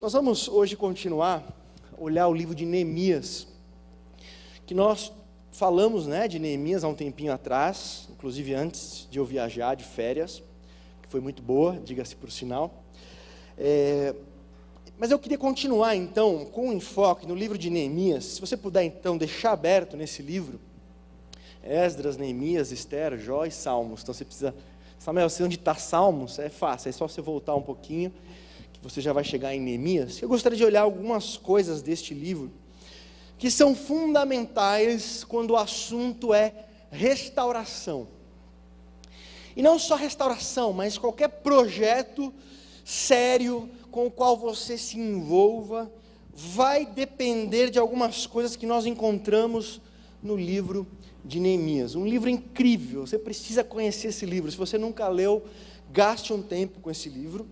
Nós vamos hoje continuar a olhar o livro de Neemias, que nós falamos, de Neemias há um tempinho atrás, inclusive antes de eu viajar de férias, que foi muito boa, diga-se por sinal. Mas eu queria continuar então com um enfoque no livro de Neemias. Se você puder então deixar aberto nesse livro, Esdras, Neemias, Esther, Jó e Salmos. Então você precisa, Samuel, onde está Salmos? É fácil, é só você voltar um pouquinho, que você já vai chegar em Neemias. Eu gostaria de olhar algumas coisas deste livro, que são fundamentais quando o assunto é restauração. E não só restauração, mas qualquer projeto sério com o qual você se envolva, vai depender de algumas coisas que nós encontramos no livro de Neemias. Um livro incrível, você precisa conhecer esse livro. Se você nunca leu, gaste um tempo com esse livro.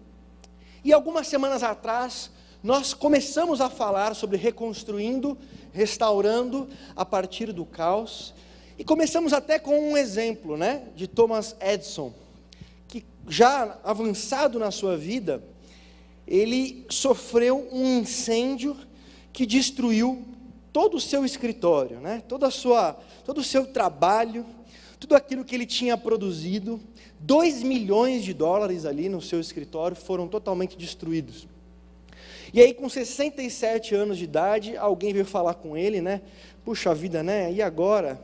E algumas semanas atrás, nós começamos a falar sobre reconstruindo, restaurando a partir do caos. E começamos até com um exemplo, de Thomas Edison, que já avançado na sua vida, ele sofreu um incêndio que destruiu todo o seu escritório, todo o seu trabalho, tudo aquilo que ele tinha produzido. 2 milhões de dólares ali no seu escritório foram totalmente destruídos. E aí, com 67 anos de idade, alguém veio falar com ele, puxa vida, e agora?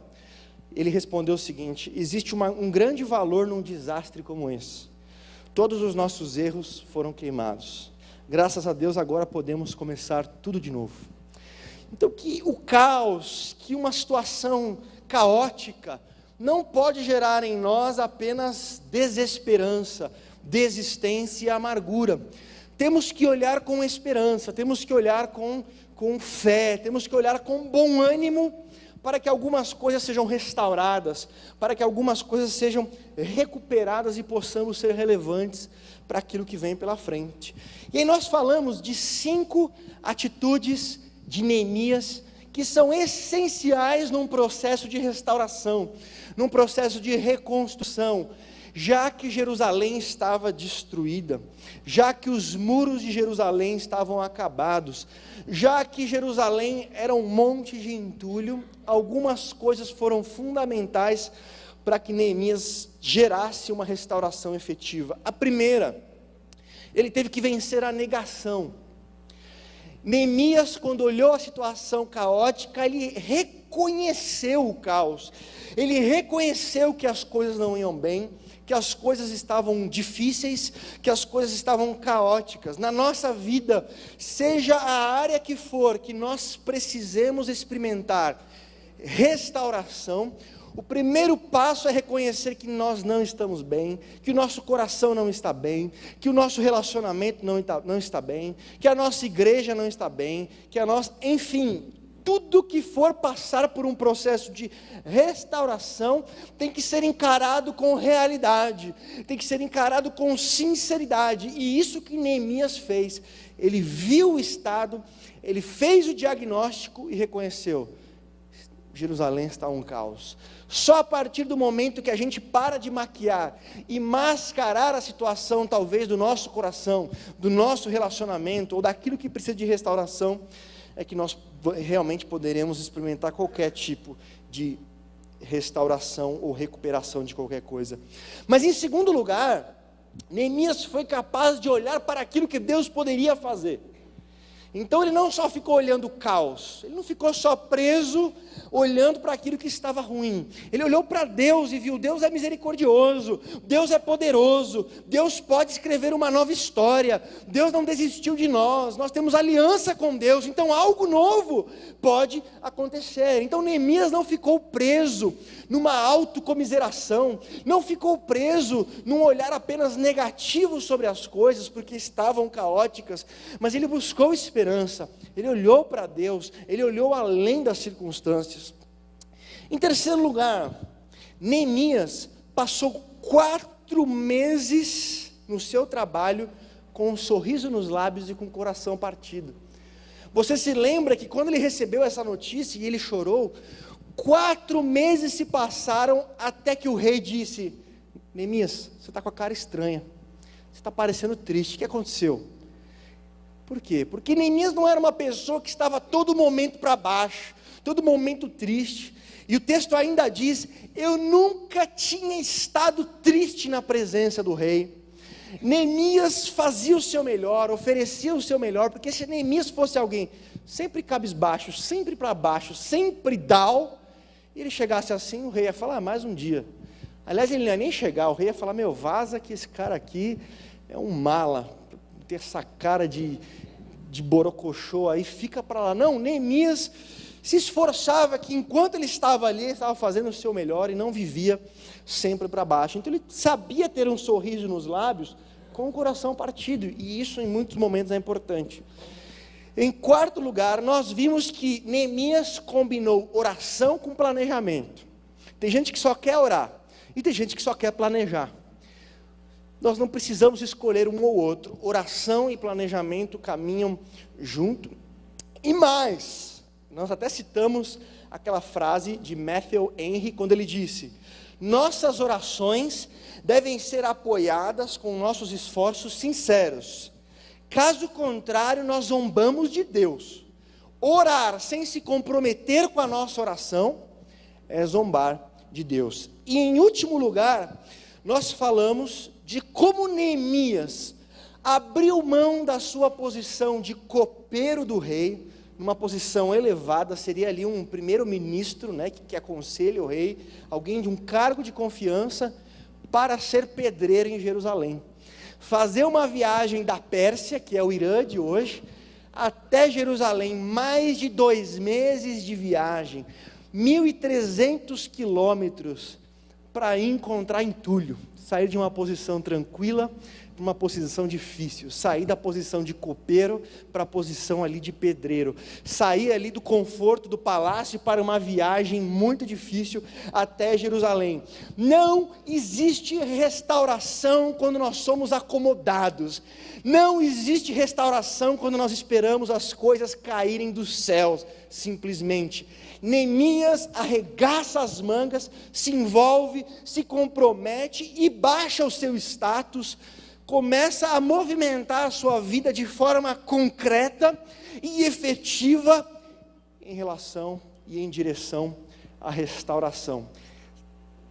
Ele respondeu o seguinte: existe um grande valor num desastre como esse. Todos os nossos erros foram queimados. Graças a Deus agora podemos começar tudo de novo. Então que o caos, que uma situação caótica, não pode gerar em nós apenas desesperança, desistência e amargura. Temos que olhar com esperança, temos que olhar com fé, temos que olhar com bom ânimo, para que algumas coisas sejam restauradas, para que algumas coisas sejam recuperadas e possamos ser relevantes para aquilo que vem pela frente. E aí nós falamos de 5 atitudes de Neemias, que são essenciais num processo de restauração, num processo de reconstrução, já que Jerusalém estava destruída, já que os muros de Jerusalém estavam acabados, já que Jerusalém era um monte de entulho, algumas coisas foram fundamentais para que Neemias gerasse uma restauração efetiva. A primeira, ele teve que vencer a negação. Neemias, quando olhou a situação caótica, ele reconheceu o caos, ele reconheceu que as coisas não iam bem, que as coisas estavam difíceis, que as coisas estavam caóticas. Na nossa vida, seja a área que for, que nós precisemos experimentar restauração, o primeiro passo é reconhecer que nós não estamos bem, que o nosso coração não está bem, que o nosso relacionamento não está bem, que a nossa igreja não está bem, enfim, tudo que for passar por um processo de restauração tem que ser encarado com realidade, tem que ser encarado com sinceridade. E isso que Neemias fez, ele viu o estado, ele fez o diagnóstico e reconheceu: Jerusalém está um caos. Só a partir do momento que a gente para de maquiar e mascarar a situação, talvez do nosso coração, do nosso relacionamento, ou daquilo que precisa de restauração, é que nós realmente poderemos experimentar qualquer tipo de restauração ou recuperação de qualquer coisa. Mas em segundo lugar, Neemias foi capaz de olhar para aquilo que Deus poderia fazer. Então ele não só ficou olhando o caos, ele não ficou só preso olhando para aquilo que estava ruim, ele olhou para Deus e viu: Deus é misericordioso, Deus é poderoso, Deus pode escrever uma nova história, Deus não desistiu de nós temos aliança com Deus, então algo novo pode acontecer. Então Neemias não ficou preso numa autocomiseração, não ficou preso num olhar apenas negativo sobre as coisas, porque estavam caóticas, mas ele buscou esperança, ele olhou para Deus, ele olhou além das circunstâncias. Em terceiro lugar, Neemias passou 4 meses no seu trabalho com um sorriso nos lábios e com o coração partido. Você se lembra que quando ele recebeu essa notícia e ele chorou, 4 meses se passaram até que o rei disse: Neemias, você está com a cara estranha, você está parecendo triste, o que aconteceu? Por quê? Porque Neemias não era uma pessoa que estava todo momento para baixo, todo momento triste. E o texto ainda diz: eu nunca tinha estado triste na presença do rei. Neemias fazia o seu melhor, oferecia o seu melhor, porque se Neemias fosse alguém sempre cabisbaixo, sempre para baixo, sempre down, e ele chegasse assim, o rei ia falar: mais um dia. Aliás, ele não ia nem chegar, o rei ia falar: meu, vaza que esse cara aqui é um mala, ter essa cara de borocochô aí, fica para lá. Não, Neemias se esforçava que enquanto ele estava ali, ele estava fazendo o seu melhor e não vivia sempre para baixo. Então ele sabia ter um sorriso nos lábios com o coração partido, e isso em muitos momentos é importante. Em quarto lugar, nós vimos que Neemias combinou oração com planejamento. Tem gente que só quer orar, e tem gente que só quer planejar. Nós não precisamos escolher um ou outro. Oração e planejamento caminham junto. E mais, nós até citamos aquela frase de Matthew Henry, quando ele disse: nossas orações devem ser apoiadas com nossos esforços sinceros. Caso contrário, nós zombamos de Deus. Orar sem se comprometer com a nossa oração é zombar de Deus. E em último lugar, nós falamos de como Neemias abriu mão da sua posição de copeiro do rei, numa posição elevada, seria ali um primeiro-ministro, né, que aconselha o rei, alguém de um cargo de confiança, para ser pedreiro em Jerusalém. Fazer uma viagem da Pérsia, que é o Irã de hoje, até Jerusalém, mais de 2 meses de viagem, 1.300 quilômetros, para encontrar entulho, sair de uma posição tranquila para uma posição difícil, sair da posição de copeiro para a posição ali de pedreiro, sair ali do conforto do palácio para uma viagem muito difícil até Jerusalém. Não existe restauração quando nós somos acomodados, não existe restauração quando nós esperamos as coisas caírem dos céus, simplesmente. Neemias arregaça as mangas, se envolve, se compromete e baixa o seu status, começa a movimentar a sua vida de forma concreta e efetiva em relação e em direção à restauração.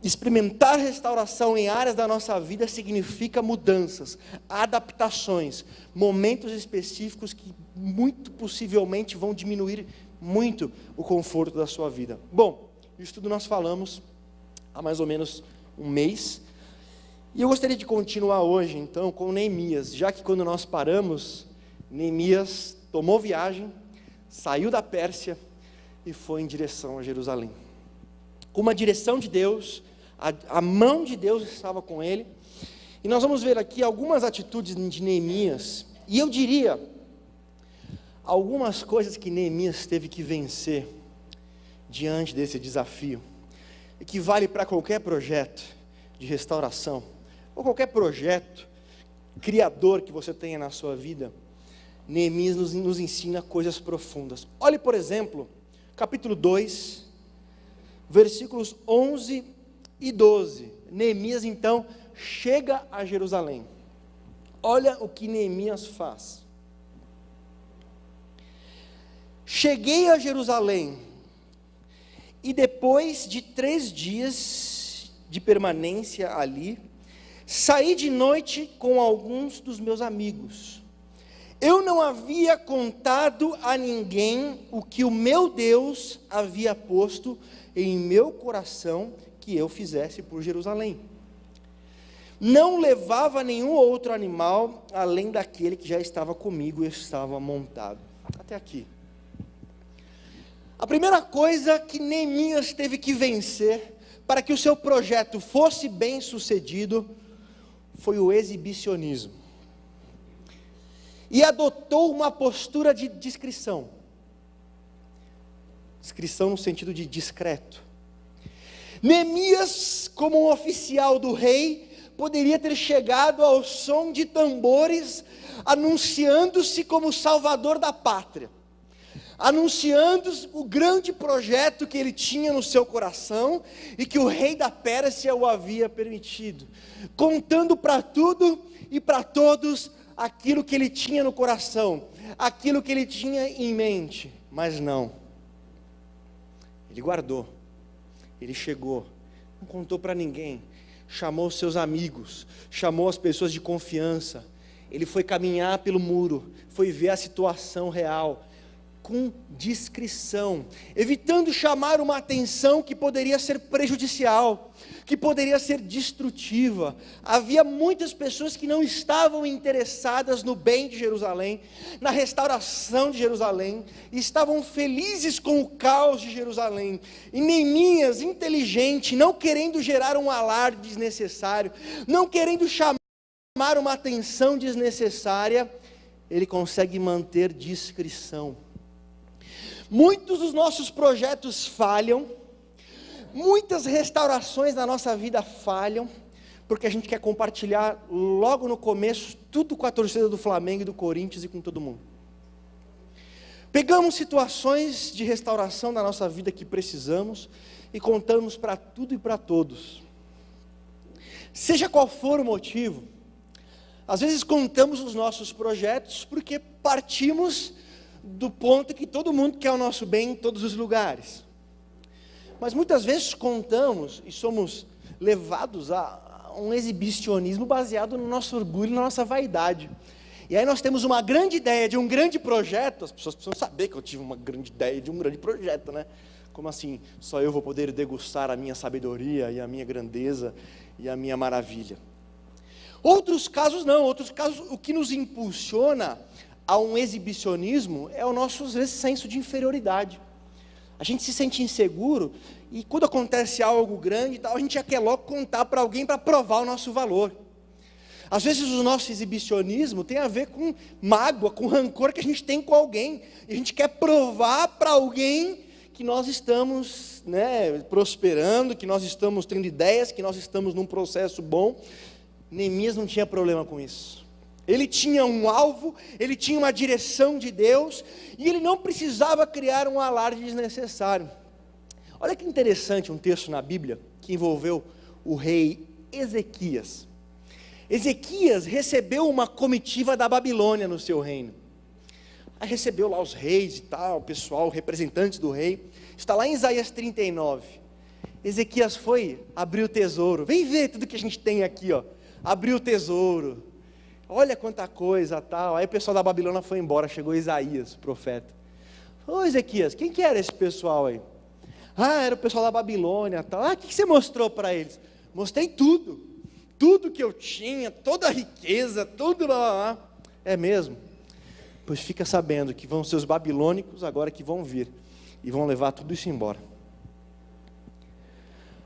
Experimentar restauração em áreas da nossa vida significa mudanças, adaptações, momentos específicos que muito possivelmente vão diminuir muito o conforto da sua vida. Bom, isso tudo nós falamos há mais ou menos um mês, e eu gostaria de continuar hoje então com Neemias, já que quando nós paramos, Neemias tomou viagem, saiu da Pérsia e foi em direção a Jerusalém. Com uma direção de Deus, a mão de Deus estava com ele, e nós vamos ver aqui algumas atitudes de Neemias, e eu diria, algumas coisas que Neemias teve que vencer diante desse desafio, e que vale para qualquer projeto de restauração, ou qualquer projeto criador que você tenha na sua vida. Neemias nos ensina coisas profundas. Olhe, por exemplo, capítulo 2, versículos 11 e 12. Neemias então chega a Jerusalém. Olha o que Neemias faz. Cheguei a Jerusalém, e depois de 3 dias de permanência ali, saí de noite com alguns dos meus amigos. Eu não havia contado a ninguém o que o meu Deus havia posto em meu coração que eu fizesse por Jerusalém. Não levava nenhum outro animal, além daquele que já estava comigo e estava montado. Até aqui. A primeira coisa que Neemias teve que vencer, para que o seu projeto fosse bem sucedido, foi o exibicionismo. E adotou uma postura de discrição. Discrição no sentido de discreto. Neemias, como um oficial do rei, poderia ter chegado ao som de tambores, anunciando-se como salvador da pátria, anunciando o grande projeto que ele tinha no seu coração, e que o rei da Pérsia o havia permitido, contando para tudo e para todos aquilo que ele tinha no coração, aquilo que ele tinha em mente, mas não. Ele guardou, ele chegou, não contou para ninguém, chamou os seus amigos, chamou as pessoas de confiança, ele foi caminhar pelo muro, foi ver a situação real, com discrição, evitando chamar uma atenção que poderia ser prejudicial, que poderia ser destrutiva. Havia muitas pessoas que não estavam interessadas no bem de Jerusalém, na restauração de Jerusalém, e estavam felizes com o caos de Jerusalém. E Neemias, inteligente, não querendo gerar um alarde desnecessário, não querendo chamar uma atenção desnecessária, ele consegue manter discrição. Muitos dos nossos projetos falham, muitas restaurações na nossa vida falham, porque a gente quer compartilhar logo no começo tudo com a torcida do Flamengo e do Corinthians e com todo mundo. Pegamos situações de restauração na nossa vida que precisamos e contamos para tudo e para todos. Seja qual for o motivo, às vezes contamos os nossos projetos porque partimos do ponto que todo mundo quer o nosso bem em todos os lugares. Mas muitas vezes contamos e somos levados a um exibicionismo baseado no nosso orgulho, na nossa vaidade. E aí nós temos uma grande ideia de um grande projeto, as pessoas precisam saber que eu tive uma grande ideia de um grande projeto, né? Como assim, só eu vou poder degustar a minha sabedoria e a minha grandeza e a minha maravilha. Outros casos não, outros casos o que nos impulsiona a um exibicionismo é o nosso, às vezes, senso de inferioridade. A gente se sente inseguro e quando acontece algo grande e tal, a gente já quer logo contar para alguém para provar o nosso valor. Às vezes o nosso exibicionismo tem a ver com mágoa, com rancor que a gente tem com alguém. E a gente quer provar para alguém que nós estamos, prosperando, que nós estamos tendo ideias, que nós estamos num processo bom. Neemias não tinha problema com isso. Ele tinha um alvo, ele tinha uma direção de Deus, e ele não precisava criar um alarde desnecessário. Olha que interessante um texto na Bíblia, que envolveu o rei Ezequias. Ezequias recebeu uma comitiva da Babilônia no seu reino. Aí recebeu lá os reis e tal, o pessoal, representantes do rei. Está lá em Isaías 39. Ezequias foi abrir o tesouro. Vem ver tudo que a gente tem aqui, ó. Abriu o tesouro. Olha quanta coisa, tal. Aí o pessoal da Babilônia foi embora, chegou Isaías, o profeta. Ô Ezequias, quem que era esse pessoal aí? Ah, era o pessoal da Babilônia, tal. Ah, o que você mostrou para eles? Mostrei tudo. Tudo que eu tinha, toda a riqueza, tudo lá. É mesmo? Pois fica sabendo que vão ser os babilônicos agora que vão vir e vão levar tudo isso embora.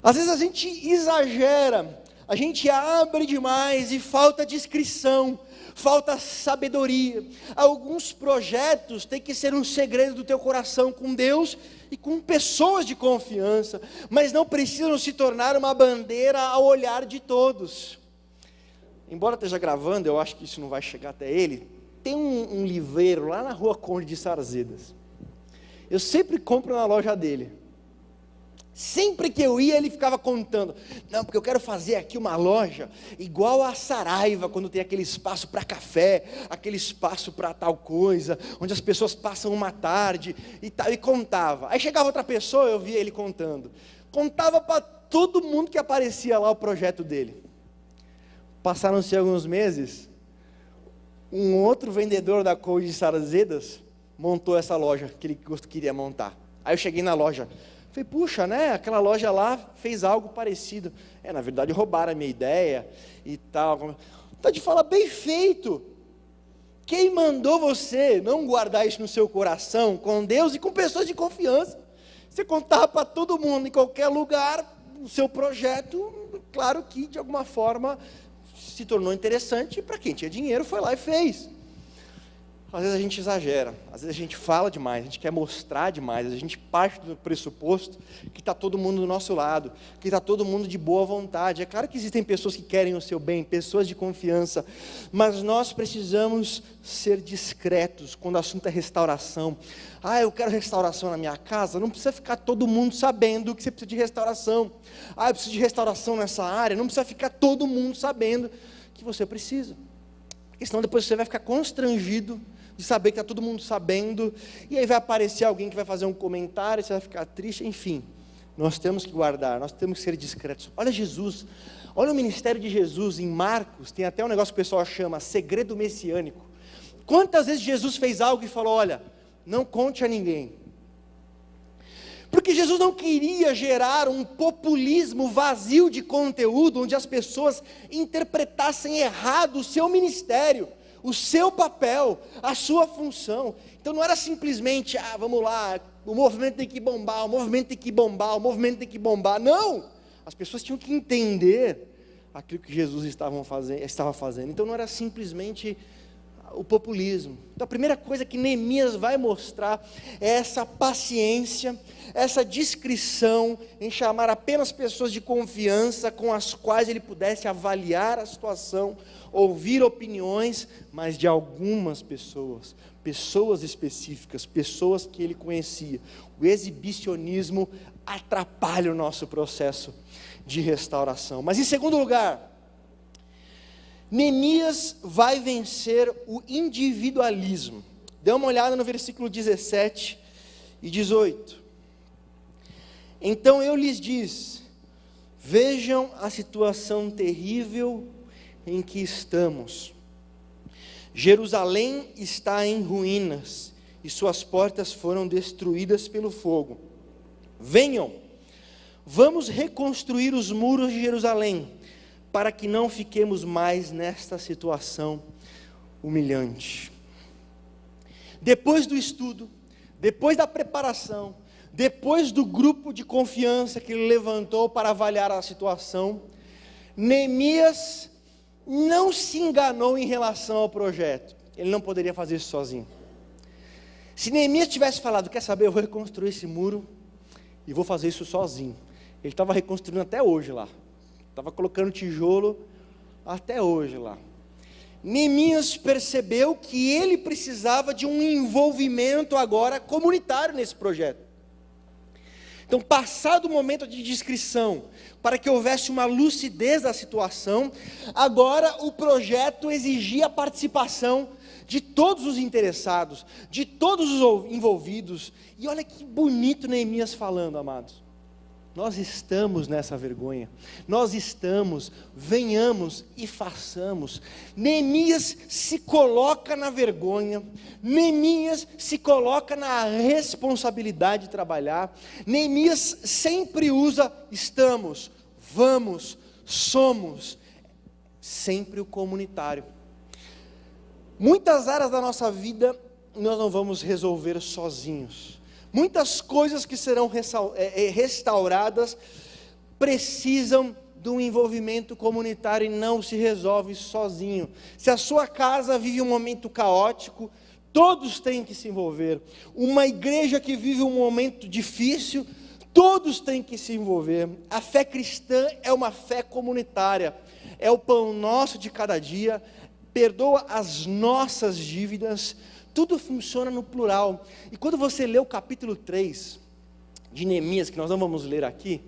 Às vezes a gente exagera, a gente abre demais e falta discrição, falta sabedoria. Alguns projetos têm que ser um segredo do teu coração com Deus e com pessoas de confiança, mas não precisam se tornar uma bandeira ao olhar de todos. Embora esteja gravando, eu acho que isso não vai chegar até ele. Tem um livreiro lá na rua Conde de Sarzedas. Eu sempre compro na loja dele. Sempre que eu ia, ele ficava contando. Não, porque eu quero fazer aqui uma loja igual a Saraiva, quando tem aquele espaço para café, aquele espaço para tal coisa, onde as pessoas passam uma tarde e tal, e contava. Aí chegava outra pessoa, eu via ele contando. Contava para todo mundo que aparecia lá o projeto dele. Passaram-se alguns meses, um outro vendedor da Conde de Sarzedas montou essa loja que ele queria montar. Aí eu cheguei na loja. Falei, puxa, né, aquela loja lá fez algo parecido. Na verdade roubaram a minha ideia e tal. Tá de falar, bem feito. Quem mandou você não guardar isso no seu coração, com Deus e com pessoas de confiança? Você contava para todo mundo, em qualquer lugar, o seu projeto, claro que de alguma forma se tornou interessante, e para quem tinha dinheiro foi lá e fez. Às vezes a gente exagera, às vezes a gente fala demais, a gente quer mostrar demais, a gente parte do pressuposto que está todo mundo do nosso lado, que está todo mundo de boa vontade. É claro que existem pessoas que querem o seu bem, pessoas de confiança, mas nós precisamos ser discretos quando o assunto é restauração. Ah, eu quero restauração na minha casa, não precisa ficar todo mundo sabendo que você precisa de restauração. Ah, eu preciso de restauração nessa área, não precisa ficar todo mundo sabendo que você precisa. porque senão depois você vai ficar constrangido de saber que está todo mundo sabendo, e aí vai aparecer alguém que vai fazer um comentário, você vai ficar triste, enfim. Nós temos que guardar, nós temos que ser discretos. Olha Jesus, olha o ministério de Jesus em Marcos, tem até um negócio que o pessoal chama segredo messiânico. Quantas vezes Jesus fez algo e falou, olha, não conte a ninguém. Porque Jesus não queria gerar um populismo vazio de conteúdo, onde as pessoas interpretassem errado o seu ministério, o seu papel, a sua função. Então não era simplesmente, vamos lá, o movimento tem que bombar, o movimento tem que bombar, o movimento tem que bombar. Não! As pessoas tinham que entender aquilo que Jesus estava fazendo. Então não era simplesmente o populismo. Então a primeira coisa que Neemias vai mostrar é essa paciência, essa discrição em chamar apenas pessoas de confiança com as quais ele pudesse avaliar a situação, ouvir opiniões, mas de algumas pessoas específicas, pessoas que ele conhecia. O exibicionismo atrapalha o nosso processo de restauração. Mas em segundo lugar, Neemias vai vencer o individualismo. Dê uma olhada no versículo 17 e 18. Então eu lhes disse, vejam a situação terrível em que estamos. Jerusalém está em ruínas e suas portas foram destruídas pelo fogo. Venham, vamos reconstruir os muros de Jerusalém, para que não fiquemos mais nesta situação humilhante. Depois do estudo, depois da preparação, depois do grupo de confiança que ele levantou para avaliar a situação, Neemias não se enganou em relação ao projeto. Ele não poderia fazer isso sozinho. Se Neemias tivesse falado, quer saber, eu vou reconstruir esse muro e vou fazer isso sozinho. Ele estava reconstruindo até hoje lá. Estava colocando tijolo até hoje lá. Neemias percebeu que ele precisava de um envolvimento agora comunitário nesse projeto. Então, passado o momento de discrição, para que houvesse uma lucidez da situação, agora o projeto exigia a participação de todos os interessados, de todos os envolvidos. E olha que bonito Neemias falando, amados. Nós estamos nessa vergonha, venhamos e façamos. Neemias se coloca na vergonha, Neemias se coloca na responsabilidade de trabalhar, Neemias sempre usa estamos, vamos, somos, sempre o comunitário. Muitas áreas da nossa vida nós não vamos resolver sozinhos. Muitas coisas que serão restauradas precisam de um envolvimento comunitário e não se resolve sozinho. Se a sua casa vive um momento caótico, todos têm que se envolver. Uma igreja que vive um momento difícil, todos têm que se envolver. A fé cristã é uma fé comunitária, é o pão nosso de cada dia, perdoa as nossas dívidas. Tudo funciona no plural. E quando você lê o capítulo 3 de Neemias, que nós não vamos ler aqui,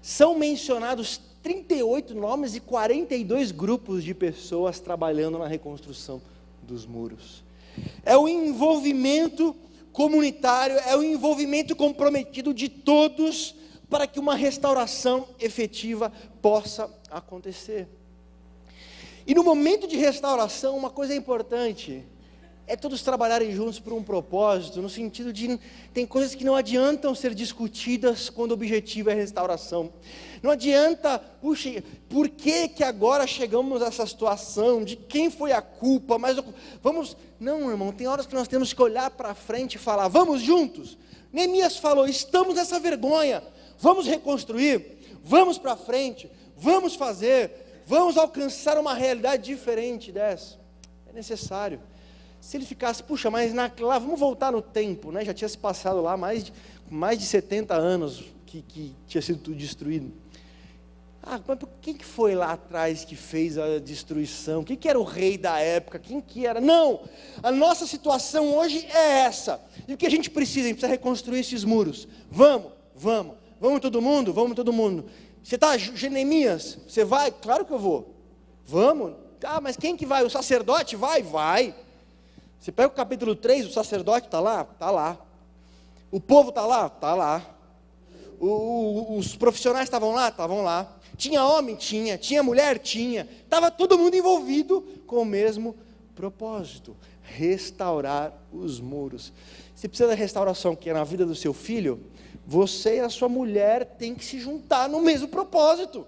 são mencionados 38 nomes e 42 grupos de pessoas trabalhando na reconstrução dos muros. É o envolvimento comunitário, é o envolvimento comprometido de todos para que uma restauração efetiva possa acontecer. E no momento de restauração, uma coisa importante é todos trabalharem juntos por um propósito, no sentido de, tem coisas que não adiantam ser discutidas quando o objetivo é a restauração. Não adianta, puxa, por que agora chegamos a essa situação, de quem foi a culpa, mas vamos, não irmão, tem horas que nós temos que olhar para frente e falar, vamos juntos. Neemias falou, estamos nessa vergonha, vamos reconstruir, vamos para frente, vamos fazer, vamos alcançar uma realidade diferente dessa. É necessário. Se ele ficasse, puxa, mas lá, vamos voltar no tempo, né? Já tinha se passado lá mais de 70 anos que tinha sido tudo destruído. Mas quem que foi lá atrás que fez a destruição? Quem que era o rei da época? Quem que era? Não, a nossa situação hoje é essa. E o que a gente precisa? A gente precisa reconstruir esses muros. Vamos todo mundo? Vamos todo mundo. Você está, Neemias, você vai? Claro que eu vou. Vamos. Ah, mas quem que vai? O sacerdote vai? Vai. Você pega o capítulo 3, o sacerdote está lá? Está lá. O povo está lá? Está lá. Os profissionais estavam lá? Estavam lá. Tinha homem? Tinha. Tinha mulher? Tinha. Estava todo mundo envolvido com o mesmo propósito: restaurar os muros. Se precisa da restauração que é na vida do seu filho, você e a sua mulher têm que se juntar no mesmo propósito.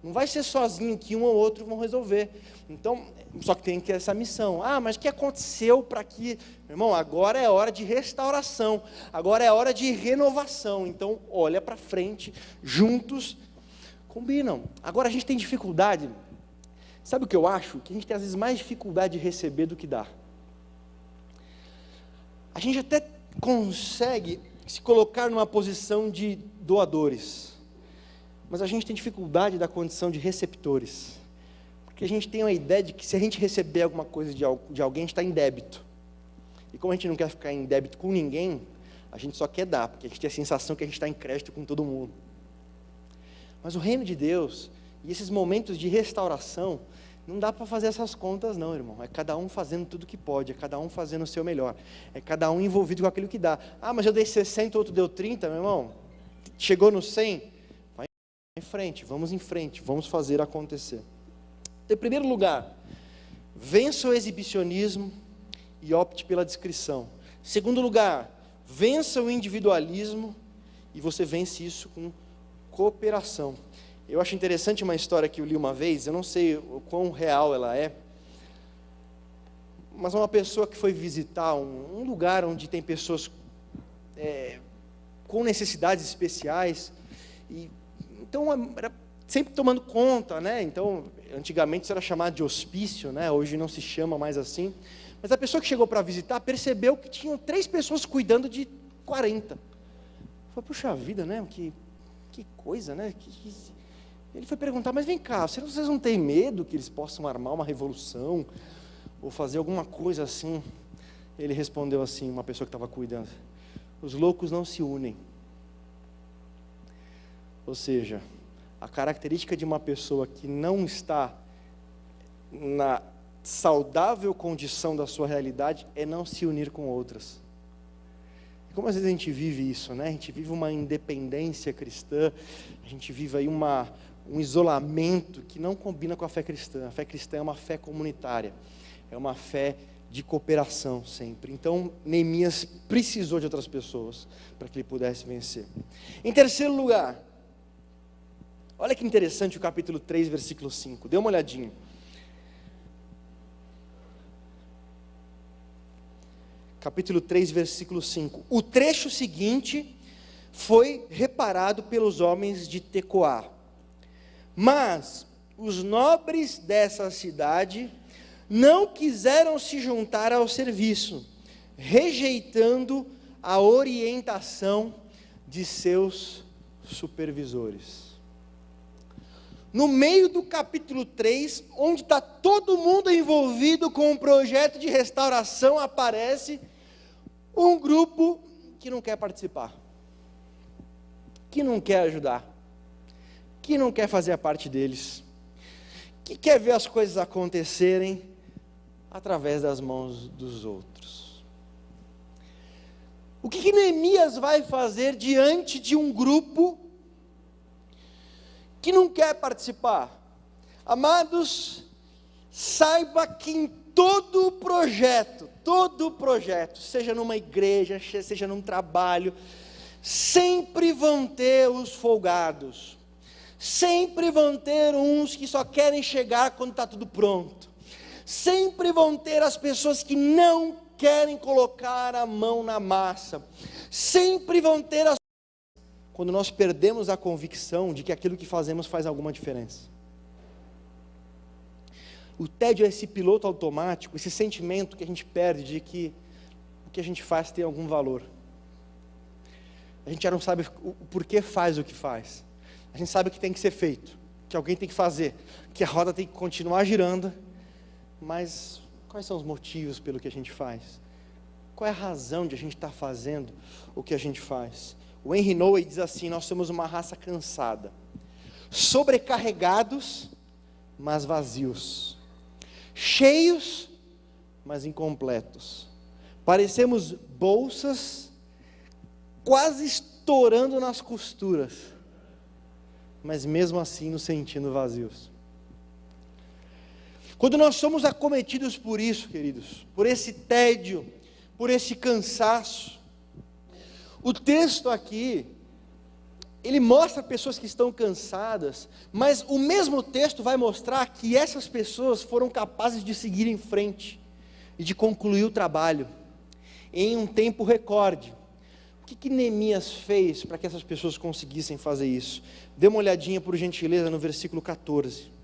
Não vai ser sozinho que um ou outro vão resolver. Então, só que tem que ter essa missão. Ah, mas o que aconteceu para que... Meu irmão, agora é hora de restauração. Agora é hora de renovação. Então, olha para frente, juntos, combinam. Agora a gente tem dificuldade. Sabe o que eu acho? Que a gente tem às vezes mais dificuldade de receber do que dar. A gente até consegue se colocar numa posição de doadores, mas a gente tem dificuldade da condição de receptores, porque a gente tem uma ideia de que se a gente receber alguma coisa de alguém, a gente está em débito, e como a gente não quer ficar em débito com ninguém, a gente só quer dar, porque a gente tem a sensação que a gente está em crédito com todo mundo. Mas o reino de Deus, e esses momentos de restauração, não dá para fazer essas contas não, irmão. É cada um fazendo tudo que pode, é cada um fazendo o seu melhor, é cada um envolvido com aquilo que dá. Ah, mas eu dei 60, outro deu 30, meu irmão, chegou no 100, vai em frente, vamos fazer acontecer. Em primeiro lugar, vença o exibicionismo e opte pela discrição. Segundo lugar, vença o individualismo e você vence isso com cooperação. Eu acho interessante uma história que eu li uma vez, eu não sei o quão real ela é, mas uma pessoa que foi visitar um lugar onde tem pessoas com necessidades especiais, e então era sempre tomando conta, né? Então, antigamente isso era chamado de hospício, né? Hoje não se chama mais assim, mas a pessoa que chegou para visitar percebeu que tinham 3 pessoas cuidando de 40. Foi, puxa vida, né? Que coisa, né? Ele foi perguntar, mas vem cá, vocês não têm medo que eles possam armar uma revolução, ou fazer alguma coisa assim? Ele respondeu assim, uma pessoa que estava cuidando: os loucos não se unem. Ou seja, a característica de uma pessoa que não está na saudável condição da sua realidade é não se unir com outras. Como às vezes a gente vive isso, né? A gente vive uma independência cristã, a gente vive aí um isolamento que não combina com a fé cristã. A fé cristã é uma fé comunitária, é uma fé de cooperação sempre. Então, Neemias precisou de outras pessoas para que ele pudesse vencer. Em terceiro lugar, olha que interessante o capítulo 3, versículo 5. Dê uma olhadinha. Capítulo 3, versículo 5. O trecho seguinte foi reparado pelos homens de Tecoá. Mas os nobres dessa cidade não quiseram se juntar ao serviço, rejeitando a orientação de seus supervisores. No meio do capítulo 3, onde está todo mundo envolvido com um projeto de restauração, aparece um grupo que não quer participar, que não quer ajudar, que não quer fazer a parte deles, que quer ver as coisas acontecerem através das mãos dos outros. O que Neemias vai fazer diante de um grupo que não quer participar? Amados, saiba que em todo projeto, seja numa igreja, seja num trabalho, sempre vão ter os folgados, sempre vão ter uns que só querem chegar quando está tudo pronto, sempre vão ter as pessoas que não querem colocar a mão na massa, sempre vão ter as... Quando nós perdemos a convicção de que aquilo que fazemos faz alguma diferença. O tédio é esse piloto automático, esse sentimento que a gente perde de que o que a gente faz tem algum valor. A gente já não sabe o porquê faz o que faz. A gente sabe que tem que ser feito, que alguém tem que fazer, que a roda tem que continuar girando, mas quais são os motivos pelo que a gente faz? Qual é a razão de a gente estar fazendo o que a gente faz? O Henry Nouwen diz assim: nós somos uma raça cansada, sobrecarregados, mas vazios. Cheios, mas incompletos. Parecemos bolsas quase estourando nas costuras, mas mesmo assim nos sentindo vazios. Quando nós somos acometidos por isso, queridos, por esse tédio, por esse cansaço, o texto aqui, ele mostra pessoas que estão cansadas, mas o mesmo texto vai mostrar que essas pessoas foram capazes de seguir em frente e de concluir o trabalho em um tempo recorde. O que Neemias fez para que essas pessoas conseguissem fazer isso? Dê uma olhadinha, por gentileza, no versículo 14.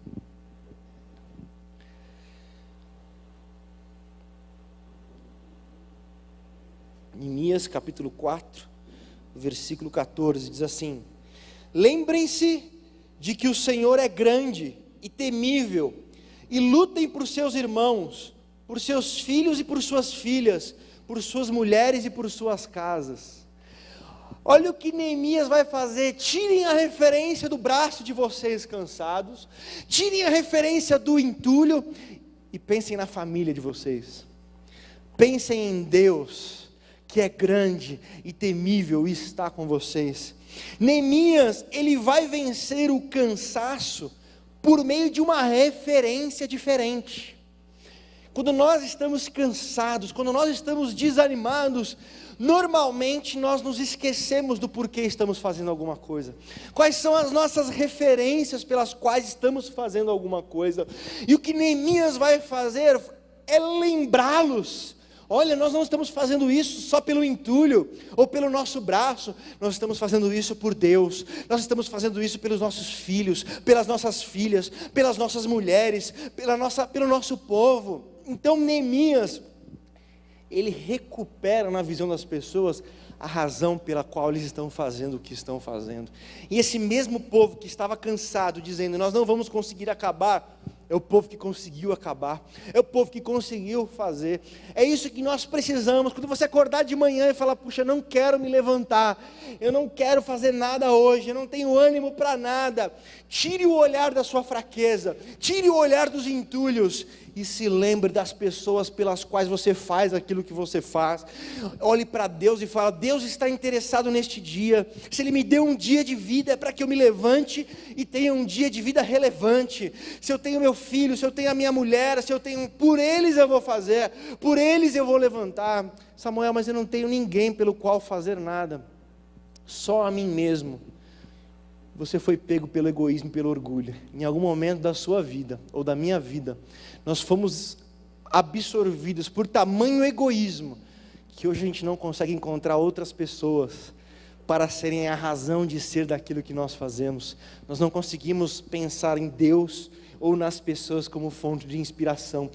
Neemias capítulo 4, versículo 14, diz assim: lembrem-se de que o Senhor é grande e temível, e lutem por seus irmãos, por seus filhos e por suas filhas, por suas mulheres e por suas casas. Olha o que Neemias vai fazer. Tirem a referência do braço de vocês cansados, tirem a referência do entulho e pensem na família de vocês. Pensem em Deus, que é grande e temível e está com vocês. Neemias, ele vai vencer o cansaço por meio de uma referência diferente. Quando nós estamos cansados, quando nós estamos desanimados, normalmente nós nos esquecemos do porquê estamos fazendo alguma coisa. Quais são as nossas referências pelas quais estamos fazendo alguma coisa? E o que Neemias vai fazer é lembrá-los. Olha, nós não estamos fazendo isso só pelo entulho, ou pelo nosso braço, nós estamos fazendo isso por Deus, nós estamos fazendo isso pelos nossos filhos, pelas nossas filhas, pelas nossas mulheres, pelo nosso povo. Então Neemias, ele recupera na visão das pessoas a razão pela qual eles estão fazendo o que estão fazendo. E esse mesmo povo que estava cansado, dizendo, nós não vamos conseguir acabar, é o povo que conseguiu acabar, é o povo que conseguiu fazer. É isso que nós precisamos. Quando você acordar de manhã e falar, puxa, eu não quero me levantar, eu não quero fazer nada hoje, eu não tenho ânimo para nada, tire o olhar da sua fraqueza, tire o olhar dos entulhos e se lembre das pessoas pelas quais você faz aquilo que você faz. Olhe para Deus e fala, Deus está interessado neste dia. Se Ele me deu um dia de vida, é para que eu me levante e tenha um dia de vida relevante. Se eu tenho meu filho, se eu tenho a minha mulher, se eu tenho, por eles eu vou fazer, por eles eu vou levantar. Samuel, mas eu não tenho ninguém pelo qual fazer nada, só a mim mesmo. Você foi pego pelo egoísmo e pelo orgulho. Em algum momento da sua vida, ou da minha vida, nós fomos absorvidos por tamanho egoísmo, que hoje a gente não consegue encontrar outras pessoas para serem a razão de ser daquilo que nós fazemos. Nós não conseguimos pensar em Deus ou nas pessoas como fonte de inspiração.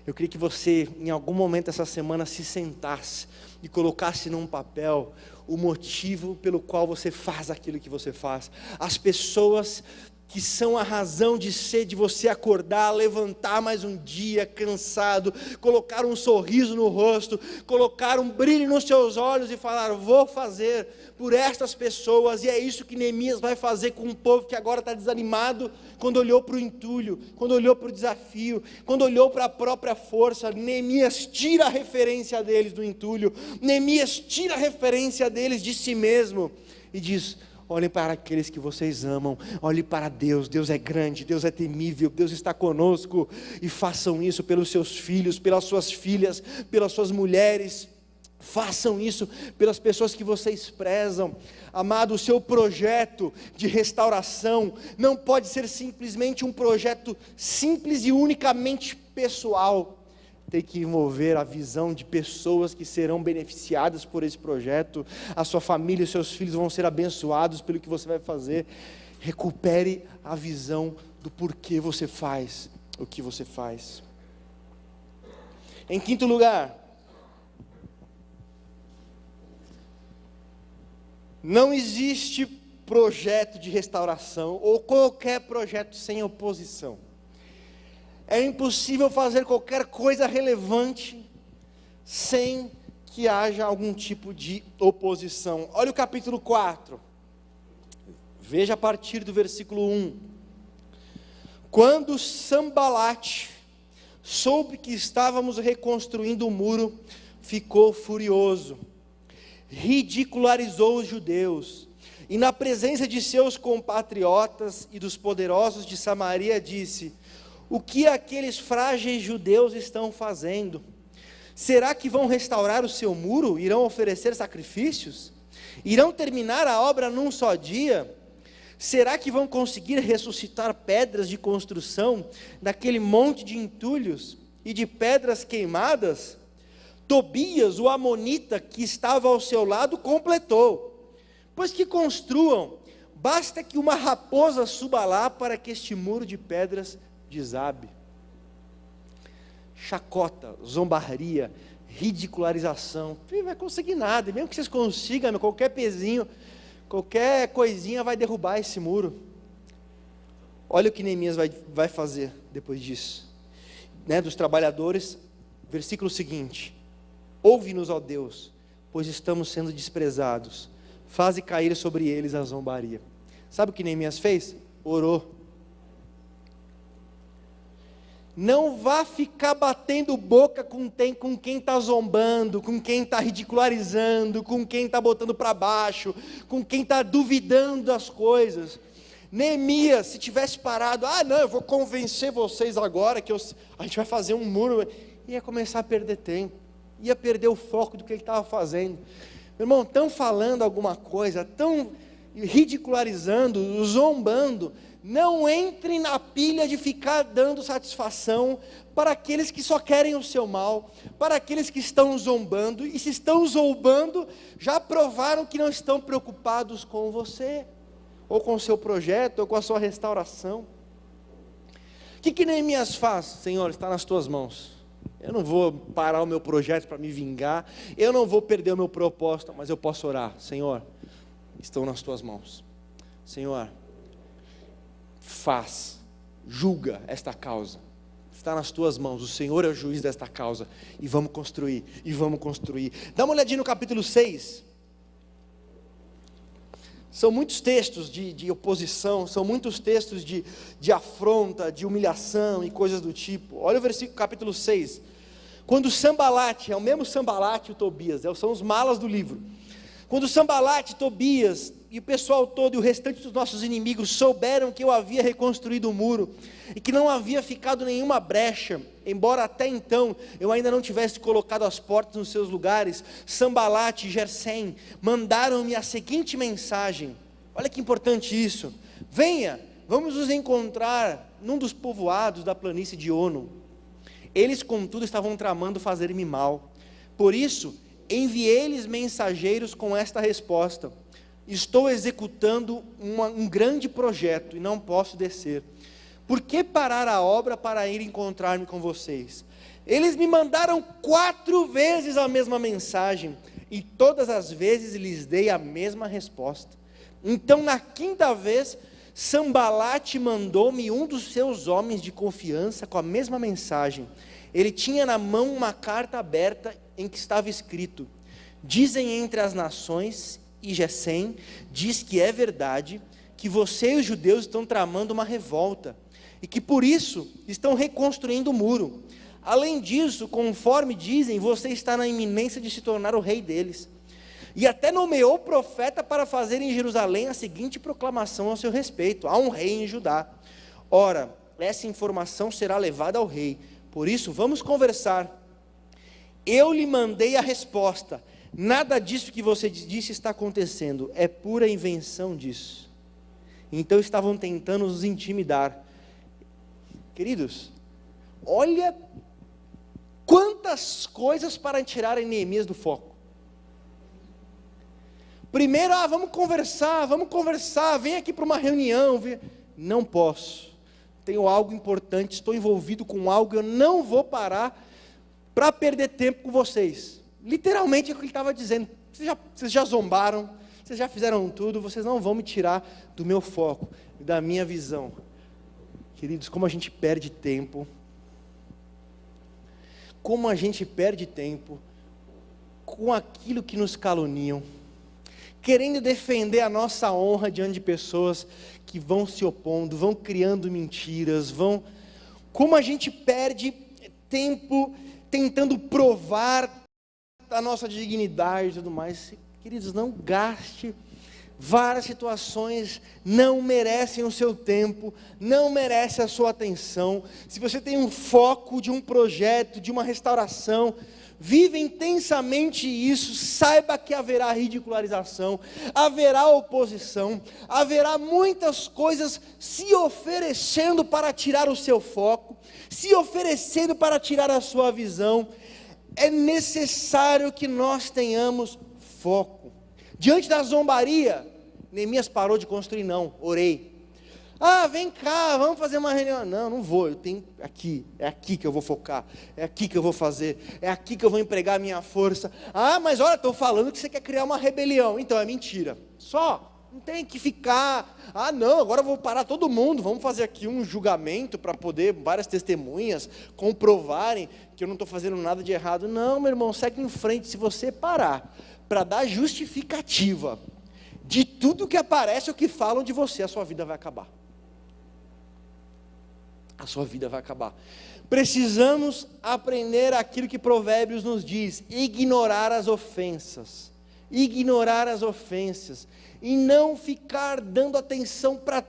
Eu queria que você, em algum momento essa semana, se sentasse e colocasse num papel o motivo pelo qual você faz aquilo que você faz. As pessoas que são a razão de ser, de você acordar, levantar mais um dia cansado, colocar um sorriso no rosto, colocar um brilho nos seus olhos e falar, vou fazer por estas pessoas. E é isso que Neemias vai fazer com um povo que agora está desanimado, quando olhou para o entulho, quando olhou para o desafio, quando olhou para a própria força. Neemias tira a referência deles do entulho, Neemias tira a referência deles de si mesmo e diz, olhem para aqueles que vocês amam, olhem para Deus, Deus é grande, Deus é temível, Deus está conosco, e façam isso pelos seus filhos, pelas suas filhas, pelas suas mulheres, façam isso pelas pessoas que vocês prezam. Amado, o seu projeto de restauração não pode ser simplesmente um projeto simples e unicamente pessoal. Tem que envolver a visão de pessoas que serão beneficiadas por esse projeto. A sua família e seus filhos vão ser abençoados pelo que você vai fazer. Recupere a visão do porquê você faz o que você faz. Em quinto lugar, não existe projeto de restauração ou qualquer projeto sem oposição. É impossível fazer qualquer coisa relevante sem que haja algum tipo de oposição. Olha o capítulo 4. Veja a partir do versículo 1. Quando Sambalate soube que estávamos reconstruindo o muro, ficou furioso, ridicularizou os judeus, e na presença de seus compatriotas e dos poderosos de Samaria disse: o que aqueles frágeis judeus estão fazendo? Será que vão restaurar o seu muro? Irão oferecer sacrifícios? Irão terminar a obra num só dia? Será que vão conseguir ressuscitar pedras de construção daquele monte de entulhos e de pedras queimadas? Tobias, o amonita, que estava ao seu lado, completou: pois que construam, basta que uma raposa suba lá para que este muro de pedras desabe. Chacota, zombaria, ridicularização, não vai conseguir nada, e mesmo que vocês consigam, qualquer pezinho, qualquer coisinha vai derrubar esse muro. Olha o que Neemias vai fazer depois disso, dos trabalhadores, versículo seguinte: ouve-nos, ó Deus, pois estamos sendo desprezados, faze cair sobre eles a zombaria. Sabe o que Neemias fez? Orou. Não vá ficar batendo boca com quem está zombando, com quem está ridicularizando, com quem está botando para baixo, com quem está duvidando das coisas. Neemias, se tivesse parado, não, eu vou convencer vocês agora que a gente vai fazer um muro, ia começar a perder tempo, ia perder o foco do que ele estava fazendo. Meu irmão, estão falando alguma coisa, estão ridicularizando, zombando. Não entre na pilha de ficar dando satisfação para aqueles que só querem o seu mal, para aqueles que estão zombando, e se estão zombando, já provaram que não estão preocupados com você, ou com o seu projeto, ou com a sua restauração. O que Neemias faz? Senhor, está nas tuas mãos. Eu não vou parar o meu projeto para me vingar, eu não vou perder o meu propósito, mas eu posso orar. Senhor, estão nas tuas mãos. Senhor, julga esta causa, está nas tuas mãos, o Senhor é o juiz desta causa, e vamos construir, dá uma olhadinha no capítulo 6, são muitos textos de oposição, são muitos textos de afronta, de humilhação e coisas do tipo. Olha o versículo, capítulo 6, quando Sambalate, é o mesmo Sambalate e o Tobias, são os malas do livro, quando Sambalate, Tobias e o pessoal todo e o restante dos nossos inimigos souberam que eu havia reconstruído o muro e que não havia ficado nenhuma brecha, embora até então eu ainda não tivesse colocado as portas nos seus lugares, Sambalate e Gersem mandaram-me a seguinte mensagem. Olha que importante isso: venha, vamos nos encontrar num dos povoados da planície de Ono. Eles, contudo, estavam tramando fazer-me mal. Por isso, enviei-lhes mensageiros com esta resposta: estou executando um grande projeto e não posso descer. Por que parar a obra para ir encontrar-me com vocês? Eles me mandaram 4 vezes a mesma mensagem, e todas as vezes lhes dei a mesma resposta. Então, na 5ª vez, Sambalate mandou-me um dos seus homens de confiança com a mesma mensagem. Ele tinha na mão uma carta aberta em que estava escrito: dizem entre as nações, e Gesem diz que é verdade, que você e os judeus estão tramando uma revolta, e que por isso estão reconstruindo o muro. Além disso, conforme dizem, você está na iminência de se tornar o rei deles. E até nomeou profeta para fazer em Jerusalém a seguinte proclamação ao seu respeito: há um rei em Judá. Ora, essa informação será levada ao rei, por isso vamos conversar. Eu lhe mandei a resposta: nada disso que você disse está acontecendo, é pura invenção disso. Então estavam tentando nos intimidar. Queridos, olha quantas coisas para tirarem Neemias do foco. Primeiro, vamos conversar, vem aqui para uma reunião. Não posso, tenho algo importante, estou envolvido com algo, eu não vou parar para perder tempo com vocês. Literalmente é o que ele estava dizendo: vocês já zombaram, vocês já fizeram tudo, vocês não vão me tirar do meu foco, da minha visão. Queridos, como a gente perde tempo, com aquilo que nos caluniam, querendo defender a nossa honra diante de pessoas que vão se opondo, vão criando mentiras, como a gente perde tempo tentando provar a nossa dignidade e tudo mais. Queridos, não gaste. Várias situações não merecem o seu tempo, não merecem a sua atenção. Se você tem um foco de um projeto, de uma restauração, viva intensamente isso, saiba que haverá ridicularização, haverá oposição, haverá muitas coisas se oferecendo para tirar o seu foco, se oferecendo para tirar a sua visão. É necessário que nós tenhamos foco. Diante da zombaria, Neemias parou de construir, não, orei. Vem cá, vamos fazer uma reunião. Não vou, eu tenho aqui, é aqui que eu vou focar, é aqui que eu vou fazer, é aqui que eu vou empregar a minha força. Mas olha, estou falando que você quer criar uma rebelião, então é mentira. Não tem que ficar, não, agora eu vou parar todo mundo, vamos fazer aqui um julgamento para poder, várias testemunhas, comprovarem que eu não estou fazendo nada de errado. Não, meu irmão, segue em frente. Se você parar para dar justificativa de tudo que aparece ou que falam de você, a sua vida vai acabar. A sua vida vai acabar. Precisamos aprender aquilo que Provérbios nos diz: ignorar as ofensas. Ignorar as ofensas. E não ficar dando atenção para